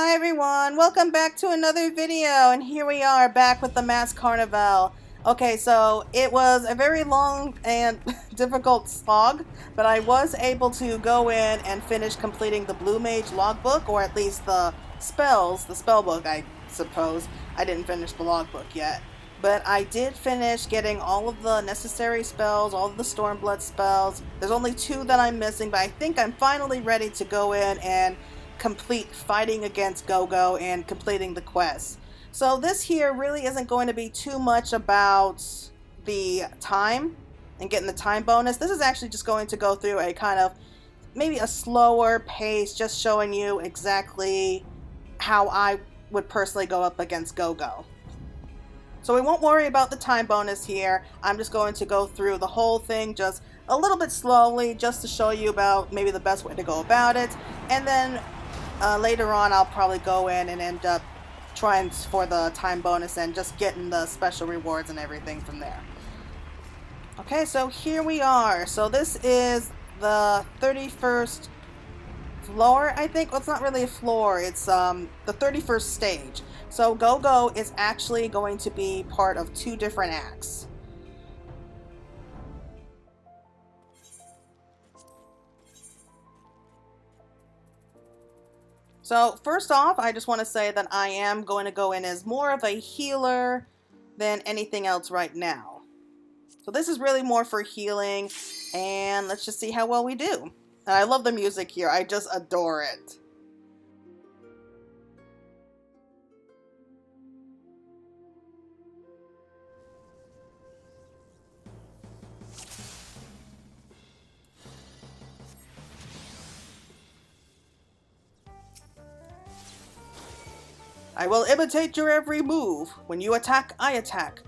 Hi everyone, welcome back to another video, and here we are back with the Mask Carnival. Okay, so it was a very long and difficult slog, but I was able to go in and finish completing the Blue Mage logbook, or at least the spells, the spell book I suppose. I didn't finish the logbook yet. But I did finish getting all of the necessary spells, all of the Stormblood spells. There's only two that I'm missing, but I think I'm finally ready to go in and complete fighting against Gogo and completing the quest. So this here really isn't going to be too much about the time and getting the time bonus. This is actually just going to go through a kind of maybe a slower pace, just showing you exactly how I would personally go up against Gogo. So we won't worry about the time bonus here. I'm just going to go through the whole thing just a little bit slowly, just to show you about maybe the best way to go about it. And then later on I'll probably go in and end up trying for the time bonus and just getting the special rewards and everything from there. Okay, so here we are. So this is the 31st floor, I think. Well, it's not really a floor, it's the 31st stage. So Gogo is actually going to be part of two different acts. So first off, I just want to say that I am going to go in as more of a healer than anything else right now. So this is really more for healing, and let's just see how well we do. And I love the music here, I just adore it. I will imitate your every move. When you attack, I attack.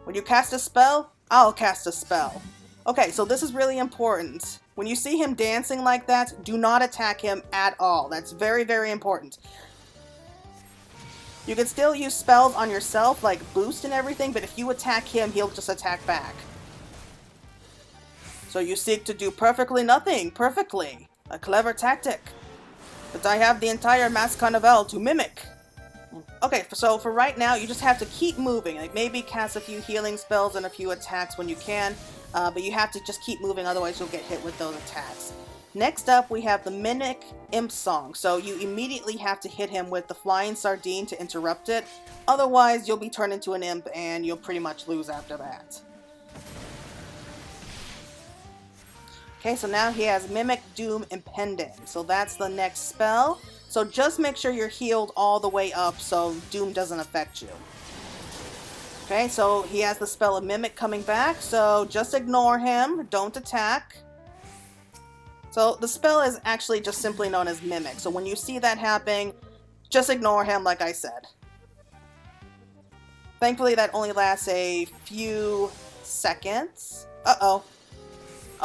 When you cast a spell, I'll cast a spell. Okay, so this is really important. When you see him dancing like that, do not attack him at all. That's very, very important. You can still use spells on yourself, like boost and everything, but if you attack him, he'll just attack back. So you seek to do perfectly nothing, perfectly. A clever tactic. But I have the entire Mask Carnival to mimic. Okay, so for right now, you just have to keep moving. Like maybe cast a few healing spells and a few attacks when you can, but you have to just keep moving, otherwise you'll get hit with those attacks. Next up, we have the Minik Imp song. So you immediately have to hit him with the Flying Sardine to interrupt it. Otherwise, you'll be turned into an imp and you'll pretty much lose after that. Okay, so now he has Mimic Doom Impending. So that's the next spell. So just make sure you're healed all the way up so Doom doesn't affect you. Okay, so he has the spell of Mimic coming back, so just ignore him, don't attack. So the spell is actually just simply known as Mimic, so when you see that happening, just ignore him like I said. Thankfully that only lasts a few seconds. Uh-oh.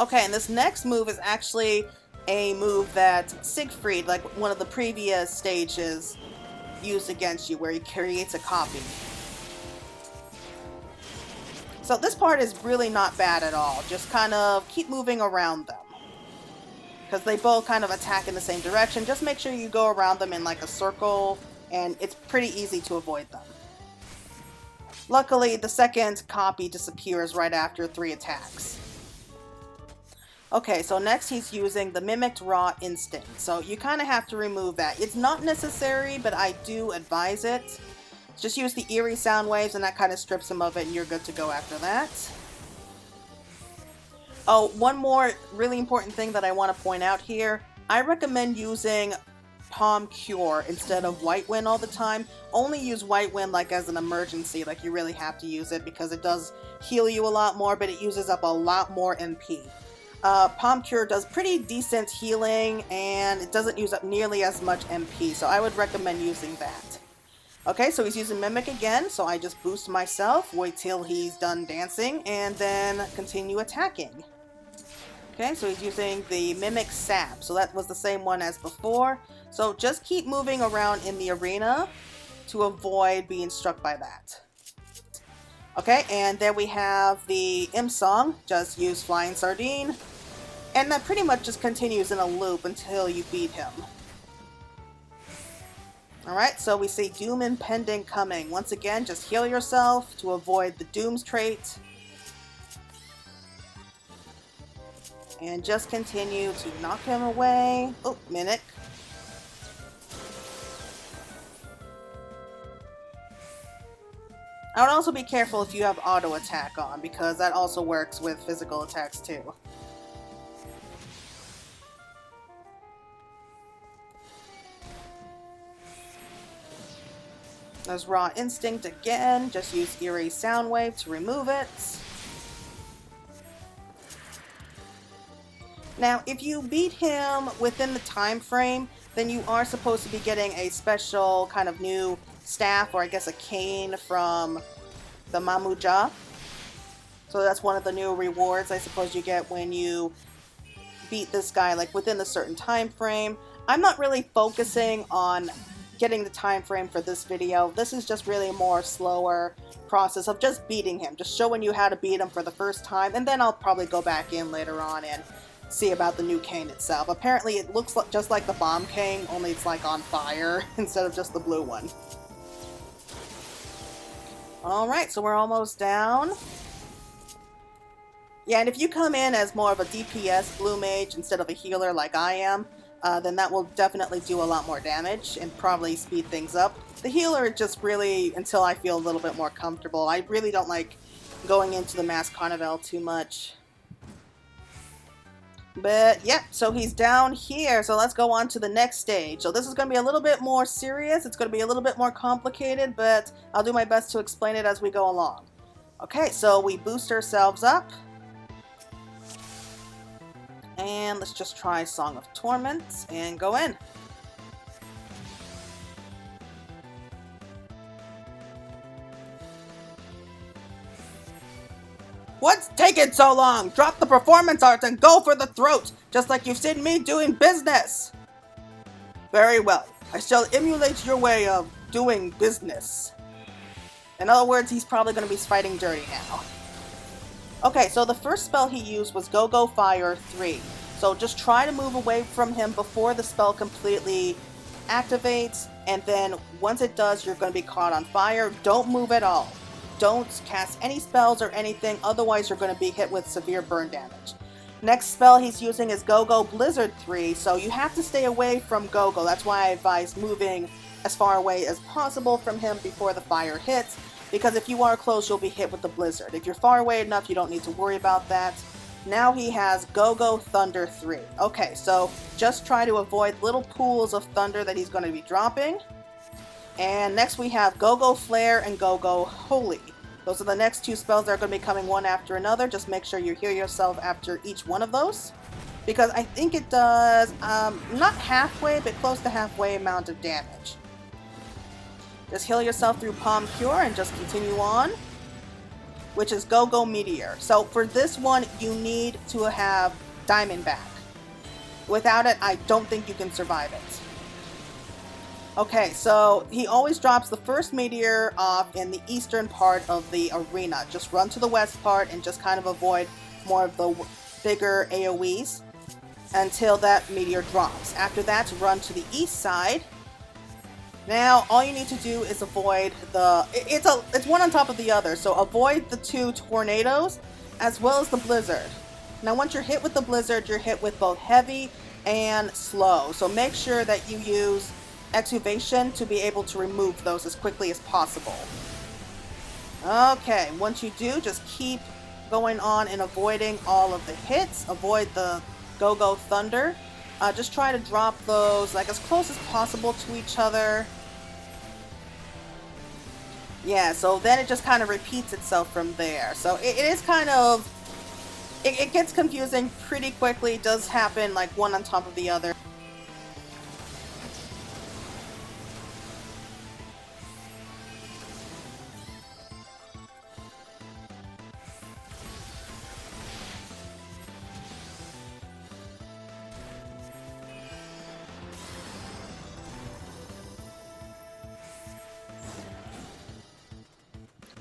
Okay, and this next move is actually a move that Siegfried, like one of the previous stages, used against you, where he creates a copy. So this part is really not bad at all. Just kind of keep moving around them, because they both kind of attack in the same direction. Just make sure you go around them in like a circle, and it's pretty easy to avoid them. Luckily, the second copy disappears right after 3 attacks. Okay, so next he's using the Mimicked Raw Instinct. So you kind of have to remove that. It's not necessary, but I do advise it. Just use the eerie sound waves and that kind of strips him of it and you're good to go after that. Oh, one more really important thing that I want to point out here. I recommend using Palm Cure instead of White Wind all the time. Only use White Wind like as an emergency, like you really have to use it because it does heal you a lot more, but it uses up a lot more MP. Palm Cure does pretty decent healing, and it doesn't use up nearly as much MP, so I would recommend using that. Okay, so he's using Mimic again, so I just boost myself, wait till he's done dancing, and then continue attacking. Okay, so he's using the Mimic Sap, so that was the same one as before. So just keep moving around in the arena to avoid being struck by that. Okay, and then we have the Imp song, just use Flying Sardine. And that pretty much just continues in a loop until you beat him. Alright, so we see Doom impending coming. Once again, just heal yourself to avoid the Doom's trait. And just continue to knock him away. Oh, Minik. I would also be careful if you have auto attack on, because that also works with physical attacks too. There's Raw Instinct again. Just use Eerie Soundwave to remove it. Now, if you beat him within the time frame, then you are supposed to be getting a special kind of new staff, or I guess a cane from the Mamuja. So that's one of the new rewards I suppose you get when you beat this guy, like within a certain time frame. I'm not really focusing on getting the time frame for this video. This is just really a more slower process of just beating him, just showing you how to beat him for the first time, and then I'll probably go back in later on and see about the new cane itself. Apparently it looks just like the bomb cane, only it's like on fire instead of just the blue one. Alright, so we're almost down. Yeah, and if you come in as more of a DPS blue mage instead of a healer like I am, then that will definitely do a lot more damage and probably speed things up. The healer just really, until I feel a little bit more comfortable. I really don't like going into the Masked Carnival too much. But yeah, so he's down here, so let's go on to the next stage. So this is going to be a little bit more serious, it's going to be a little bit more complicated, but I'll do my best to explain it as we go along. Okay, so we boost ourselves up. And let's just try Song of Torment and go in. What's taking so long? Drop the performance arts and go for the throat, just like you've seen me doing business. Very well. I shall emulate your way of doing business. In other words, he's probably going to be fighting dirty now. Okay, so the first spell he used was Gogo Fire 3. So just try to move away from him before the spell completely activates, and then once it does, you're going to be caught on fire. Don't move at all. Don't cast any spells or anything, otherwise you're going to be hit with severe burn damage. Next spell he's using is Gogo Blizzard 3, so you have to stay away from Gogo. That's why I advise moving as far away as possible from him before the fire hits, because if you are close, you'll be hit with the blizzard. If you're far away enough, you don't need to worry about that. Now he has Gogo Thunder 3. Okay, so just try to avoid little pools of thunder that he's going to be dropping. And next we have Gogo Flare and Gogo Holy. Those are the next two spells that are going to be coming one after another. Just make sure you heal yourself after each one of those, because I think it does not halfway, but close to halfway amount of damage. Just heal yourself through Palm Cure and just continue on, which is Gogo Meteor. So for this one, you need to have Diamondback. Without it, I don't think you can survive it. Okay, so he always drops the first meteor off in the eastern part of the arena. Just run to the west part and just kind of avoid more of the bigger AoEs until that meteor drops. After that, run to the east side. Now, all you need to do is avoid the... It's one on top of the other, so avoid the two tornadoes as well as the blizzard. Now, once you're hit with the blizzard, you're hit with both heavy and slow. So make sure that you use Exuvation to be able to remove those as quickly as possible. Okay, once you do, just keep going on and avoiding all of the hits. Avoid the Gogo Thunder. Just try to drop those like as close as possible to each other. Yeah, so then it just kind of repeats itself from there. So it is kind of... It gets confusing pretty quickly. It does happen like one on top of the other.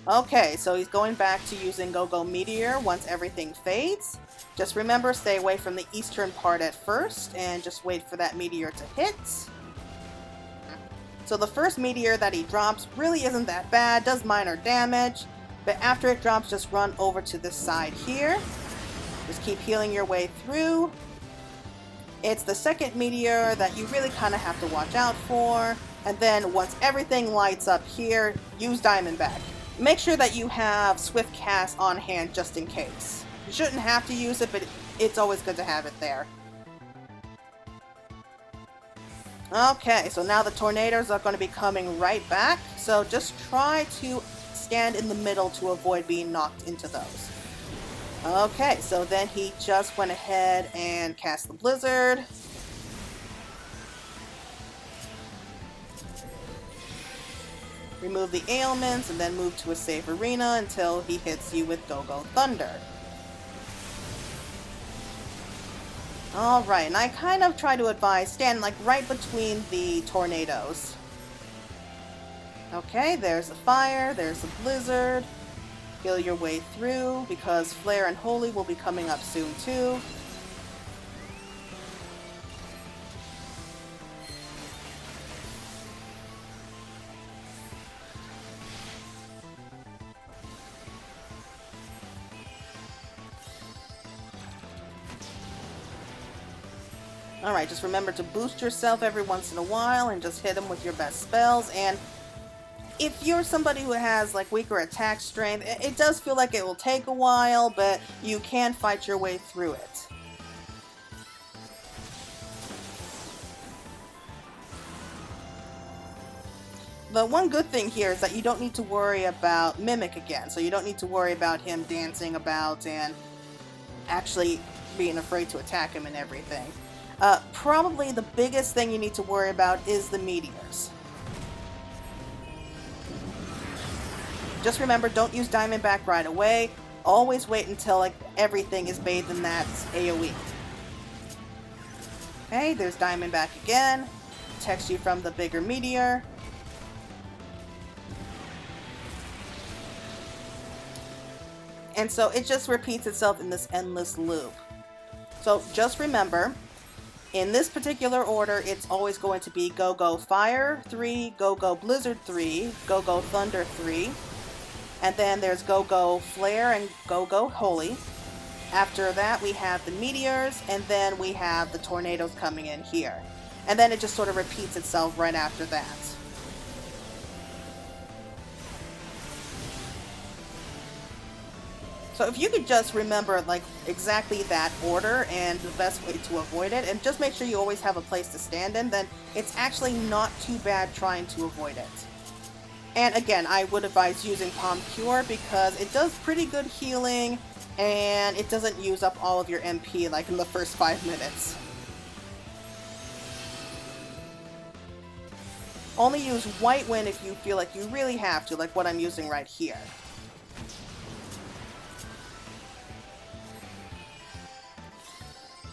Okay, so he's going back to using Gogo Meteor once everything fades. Just remember, stay away from the eastern part at first, and just wait for that meteor to hit. So the first meteor that he drops really isn't that bad, does minor damage, but after it drops, just run over to this side here. Just keep healing your way through. It's the second meteor that you really kind of have to watch out for, and then once everything lights up here, use Diamondback. Make sure that you have Swift Cast on hand just in case. You shouldn't have to use it, but it's always good to have it there. Okay, so now the tornadoes are going to be coming right back, so just try to stand in the middle to avoid being knocked into those. Okay, so then he just went ahead and cast the Blizzard. Remove the ailments and then move to a safe arena until he hits you with Gogo Thunder. Alright, and I kind of try to advise stand like right between the tornadoes. Okay, there's a fire, there's a blizzard. Heal your way through because Flare and Holy will be coming up soon too. Alright, just remember to boost yourself every once in a while and just hit them with your best spells. And if you're somebody who has like weaker attack strength, it does feel like it will take a while, but you can fight your way through it. The one good thing here is that you don't need to worry about Mimic again, so you don't need to worry about him dancing about and actually being afraid to attack him and everything. Probably the biggest thing you need to worry about is the meteors. Just remember, don't use Diamondback right away. Always wait until like everything is bathed in that AoE. Okay, there's Diamondback again. Protects you from the bigger meteor. And so it just repeats itself in this endless loop. So just remember, in this particular order, it's always going to be Gogo Fire 3, Gogo Blizzard 3, Gogo Thunder 3, and then there's Gogo Flare and Gogo Holy. After that, we have the meteors, and then we have the tornadoes coming in here. And then it just sort of repeats itself right after that. So if you could just remember like exactly that order and the best way to avoid it, and just make sure you always have a place to stand in, then it's actually not too bad trying to avoid it. And again, I would advise using Palm Cure because it does pretty good healing and it doesn't use up all of your MP like in the first 5 minutes. Only use White Wind if you feel like you really have to, like what I'm using right here.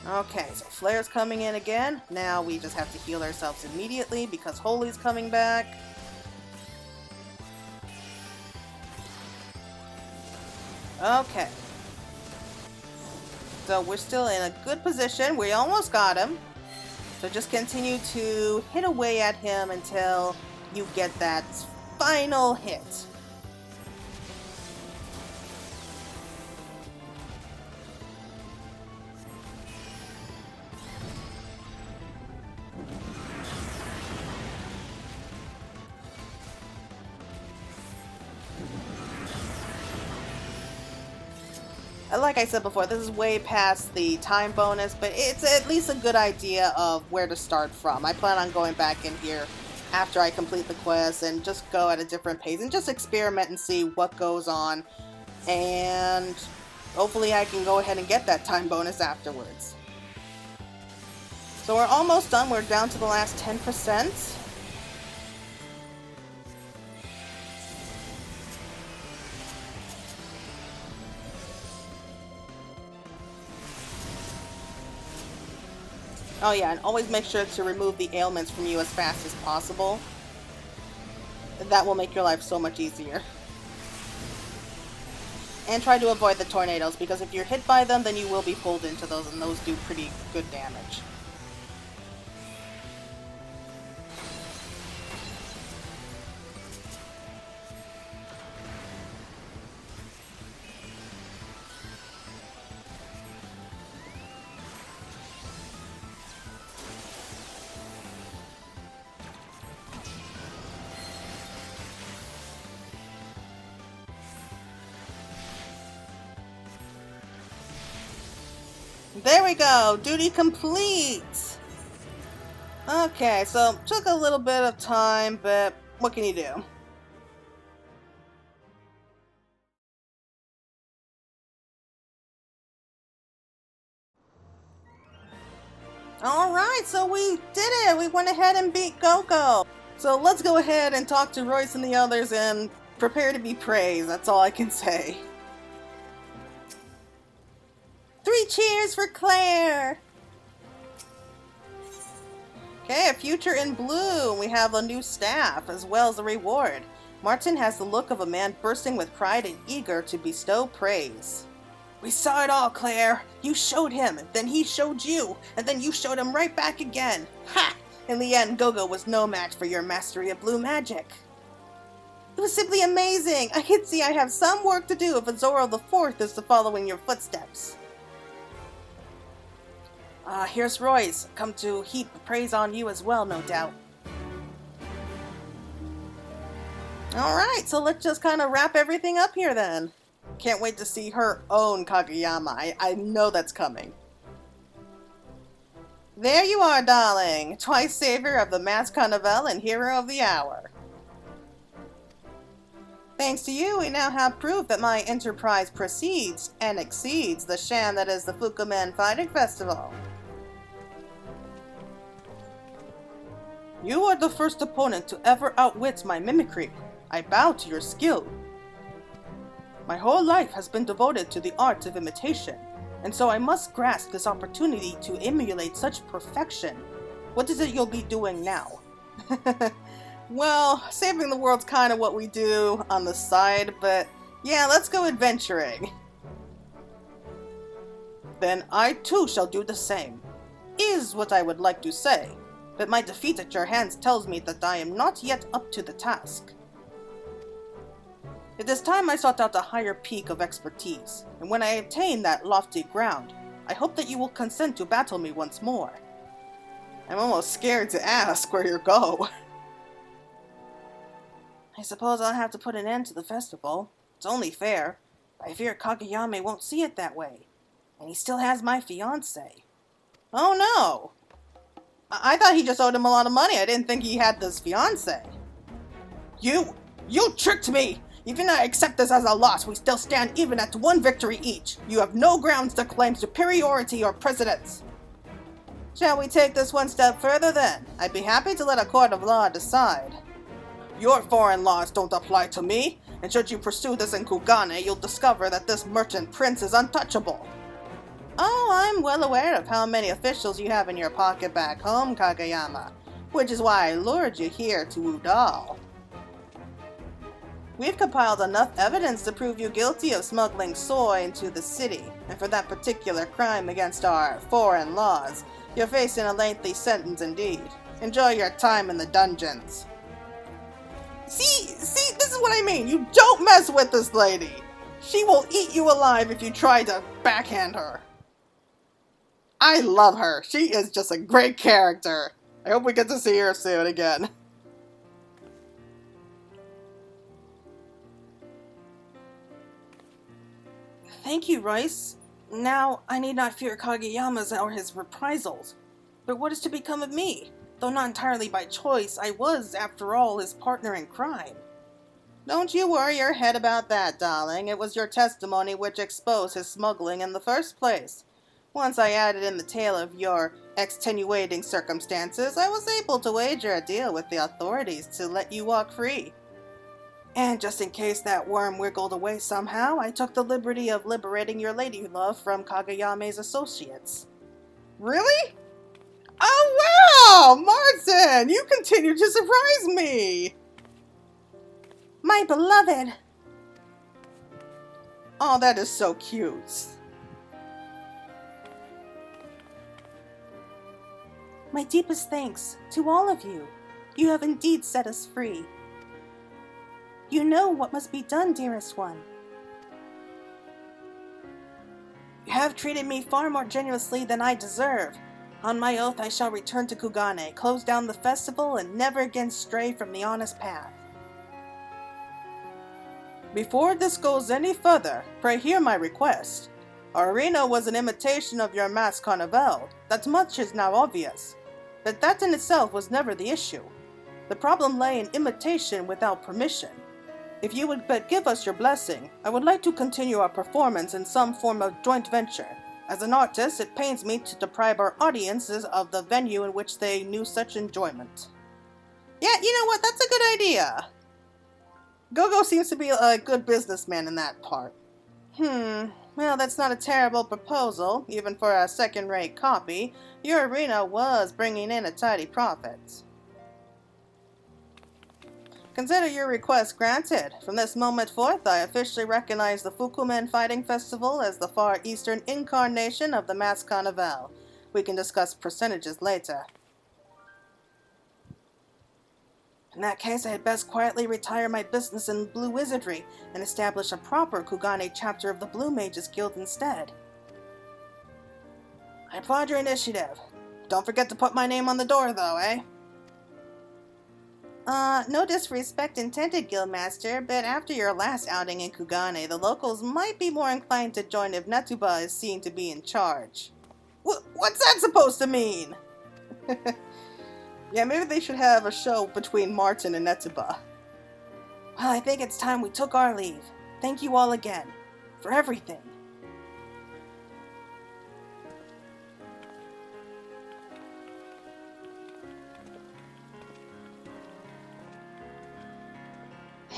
Okay, so Flare's coming in again. Now we just have to heal ourselves immediately because Holy's coming back. Okay. So we're still in a good position. We almost got him. So just continue to hit away at him until you get that final hit. Like I said before, this is way past the time bonus, but it's at least a good idea of where to start from. I plan on going back in here after I complete the quest and just go at a different pace and just experiment and see what goes on. And hopefully I can go ahead and get that time bonus afterwards. So we're almost done. We're down to the last 10%. Oh yeah, and always make sure to remove the ailments from you as fast as possible. That will make your life so much easier. And try to avoid the tornadoes, because if you're hit by them, then you will be pulled into those, and those do pretty good damage. There we go! Duty complete! Okay, so took a little bit of time, but what can you do? Alright, so we did it! We went ahead and beat Gogo! So let's go ahead and talk to Royce and the others and prepare to be praised, that's all I can say. 3 cheers for Claire! Okay, a future in blue. We have a new staff, as well as a reward. Martin has the look of a man bursting with pride and eager to bestow praise. We saw it all, Claire. You showed him, and then he showed you, and then you showed him right back again. Ha! In the end, Gogo was no match for your mastery of blue magic. It was simply amazing. I can see I have some work to do if Azuro IV is to follow in your footsteps. Here's Royce, come to heap praise on you as well, no doubt. Alright, so let's just kind of wrap everything up here then. Can't wait to see her own Kageyama. I know that's coming. There you are, darling. Twice savior of the Masked Carnival and hero of the hour. Thanks to you, we now have proof that my enterprise precedes and exceeds the sham that is the Fukumen Fighting Festival. You are the first opponent to ever outwit my mimicry. I bow to your skill. My whole life has been devoted to the art of imitation, and so I must grasp this opportunity to emulate such perfection. What is it you'll be doing now? Well, saving the world's kind of what we do on the side, but yeah, let's go adventuring. Then I too shall do the same, is what I would like to say. But my defeat at your hands tells me that I am not yet up to the task. It is time I sought out a higher peak of expertise, and when I attain that lofty ground, I hope that you will consent to battle me once more. I'm almost scared to ask where you go. I suppose I'll have to put an end to the festival. It's only fair. I fear Kageyama won't see it that way, and he still has my fiancé. Oh no! I thought he just owed him a lot of money. I didn't think he had this fiancé. You tricked me! Even I accept this as a loss, we still stand even at 1 victory each. You have no grounds to claim superiority or precedence. Shall we take this one step further then? I'd be happy to let a court of law decide. Your foreign laws don't apply to me, and should you pursue this in Kugane, you'll discover that this merchant prince is untouchable. Oh, I'm well aware of how many officials you have in your pocket back home, Kageyama, which is why I lured you here to Udall. We've compiled enough evidence to prove you guilty of smuggling soy into the city, and for that particular crime against our foreign laws, you're facing a lengthy sentence indeed. Enjoy your time in the dungeons. See, this is what I mean. You don't mess with this lady. She will eat you alive if you try to backhand her. I love her. She is just a great character. I hope we get to see her soon again. Thank you, Royce. Now, I need not fear Kageyama's or his reprisals. But what is to become of me? Though not entirely by choice, I was, after all, his partner in crime. Don't you worry your head about that, darling. It was your testimony which exposed his smuggling in the first place. Once I added in the tale of your extenuating circumstances, I was able to wager a deal with the authorities to let you walk free. And just in case that worm wiggled away somehow, I took the liberty of liberating your lady love from Kageyama's associates. Really? Oh wow! Martin! You continue to surprise me! My beloved! Oh, that is so cute. My deepest thanks to all of you. You have indeed set us free. You know what must be done, dearest one. You have treated me far more generously than I deserve. On my oath, I shall return to Kugane, close down the festival, and never again stray from the honest path. Before this goes any further, pray hear my request. Our arena was an imitation of your mass carnival. That much is now obvious. But that in itself was never the issue. The problem lay in imitation without permission. If you would but give us your blessing, I would like to continue our performance in some form of joint venture. As an artist, it pains me to deprive our audiences of the venue in which they knew such enjoyment. Yeah, you know what? That's a good idea. Gogo seems to be a good businessman in that part. Well, that's not a terrible proposal, even for a second-rate copy. Your arena was bringing in a tidy profit. Consider your request granted. From this moment forth, I officially recognize the Fukumen Fighting Festival as the far eastern incarnation of the Mass Carnival. We can discuss percentages later. In that case, I had best quietly retire my business in blue wizardry and establish a proper Kugane chapter of the Blue Mages Guild instead. I applaud your initiative. Don't forget to put my name on the door, though, eh? No disrespect intended, Guildmaster, but after your last outing in Kugane, the locals might be more inclined to join if Netuba is seen to be in charge. What's that supposed to mean? Yeah, maybe they should have a show between Martin and Netuba. Well, I think it's time we took our leave. Thank you all again. For everything.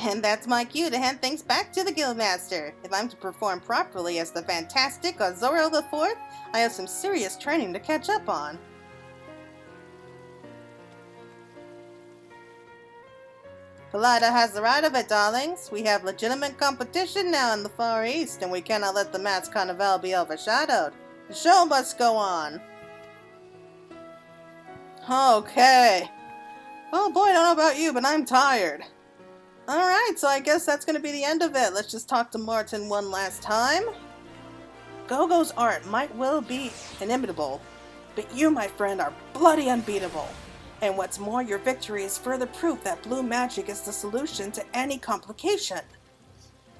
And that's my cue to hand things back to the Guildmaster. If I'm to perform properly as the fantastic Azuro IV, I have some serious training to catch up on. Kalida has the right of it, darlings. We have legitimate competition now in the Far East, and we cannot let the Mass Carnival be overshadowed. The show must go on. Okay. Oh boy, I don't know about you, but I'm tired. Alright, so I guess that's going to be the end of it. Let's just talk to Martin one last time. Gogo's art might well be inimitable, but you, my friend, are bloody unbeatable. And what's more, your victory is further proof that blue magic is the solution to any complication.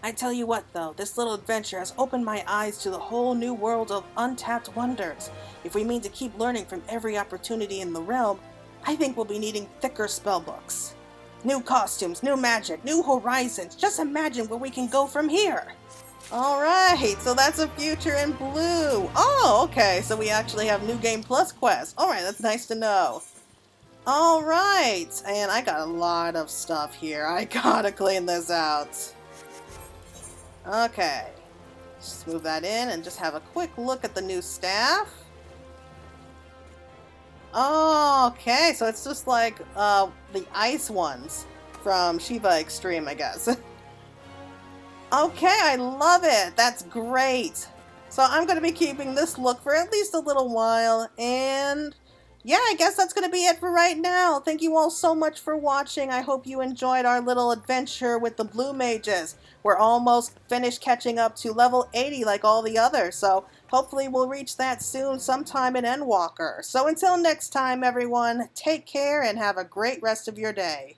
I tell you what, though, this little adventure has opened my eyes to the whole new world of untapped wonders. If we mean to keep learning from every opportunity in the realm, I think we'll be needing thicker spellbooks. New costumes, new magic, new horizons. Just imagine where we can go from here. Alright, so that's a future in blue. Oh, okay, so we actually have New Game Plus quests. Alright, that's nice to know. Alright, and I got a lot of stuff here. I gotta clean this out. Okay, just move that in and just have a quick look at the new staff. Okay, so it's just like the ice ones from Shiva Extreme, I guess. Okay, I love it. That's great. So I'm going to be keeping this look for at least a little while, and yeah, I guess that's going to be it for right now. Thank you all so much for watching. I hope you enjoyed our little adventure with the Blue Mages. We're almost finished catching up to level 80 like all the others, so hopefully we'll reach that soon sometime in Endwalker. So until next time, everyone, take care and have a great rest of your day.